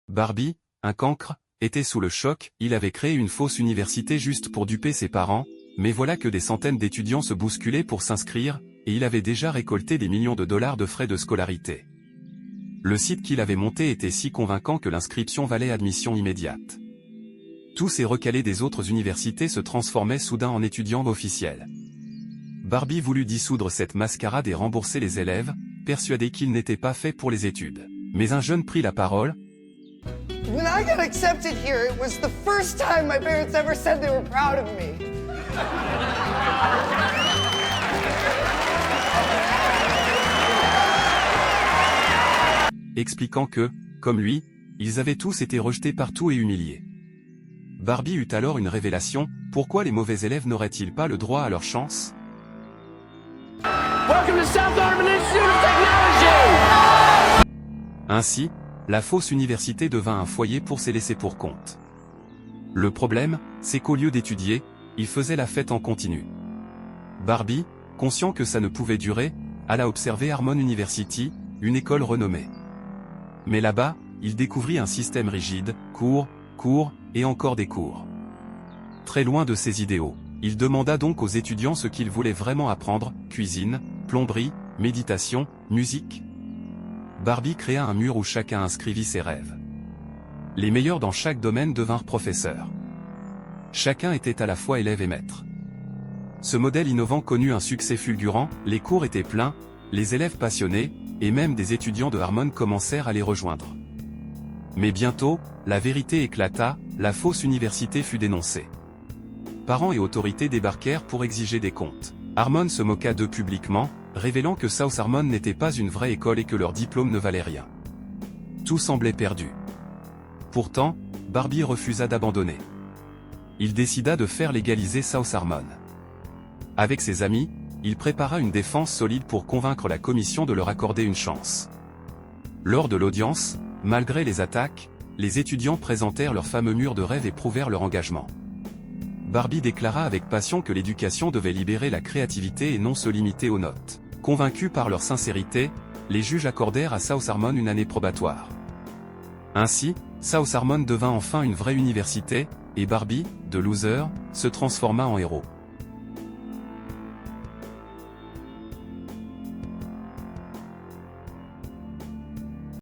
Barbie, un cancre, était sous le choc, il avait créé une fausse université juste pour duper ses parents, mais voilà que des centaines d'étudiants se bousculaient pour s'inscrire, et il avait déjà récolté des millions de dollars de frais de scolarité. Le site qu'il avait monté était si convaincant que l'inscription valait admission immédiate. Tous ces recalés des autres universités se transformaient soudain en étudiants officiels. Barbie voulut dissoudre cette mascarade et rembourser les élèves, persuadé qu'ils n'étaient pas faits pour les études. Mais un jeune prit la parole. When I got accepted here, it was the first time my parents ever said they were proud of me. Expliquant que, comme lui, ils avaient tous été rejetés partout et humiliés. Barbie eut alors une révélation, pourquoi les mauvais élèves n'auraient-ils pas le droit à leur chance? Ainsi, la fausse université devint un foyer pour ses laissés-pour-compte. Le problème, c'est qu'au lieu d'étudier, ils faisaient la fête en continu. Barbie, conscient que ça ne pouvait durer, alla observer Harmon University, une école renommée. Mais là-bas, il découvrit un système rigide, cours, et encore des cours. Très loin de ses idéaux, il demanda donc aux étudiants ce qu'ils voulaient vraiment apprendre, cuisine, plomberie, méditation, musique. Barbie créa un mur où chacun inscrivit ses rêves. Les meilleurs dans chaque domaine devinrent professeurs. Chacun était à la fois élève et maître. Ce modèle innovant connut un succès fulgurant, les cours étaient pleins, les élèves passionnés, et même des étudiants de Harmon commencèrent à les rejoindre. Mais bientôt, la vérité éclata, la fausse université fut dénoncée. Parents et autorités débarquèrent pour exiger des comptes. Harmon se moqua d'eux publiquement, révélant que South Harmon n'était pas une vraie école et que leur diplôme ne valait rien. Tout semblait perdu. Pourtant, Barbie refusa d'abandonner. Il décida de faire légaliser South Harmon. Avec ses amis, il prépara une défense solide pour convaincre la commission de leur accorder une chance. Lors de l'audience, malgré les attaques, les étudiants présentèrent leur fameux mur de rêve et prouvèrent leur engagement. Barbie déclara avec passion que l'éducation devait libérer la créativité et non se limiter aux notes. Convaincus par leur sincérité, les juges accordèrent à South Harmon une année probatoire. Ainsi, South Harmon devint enfin une vraie université, et Barbie, de loser, se transforma en héros.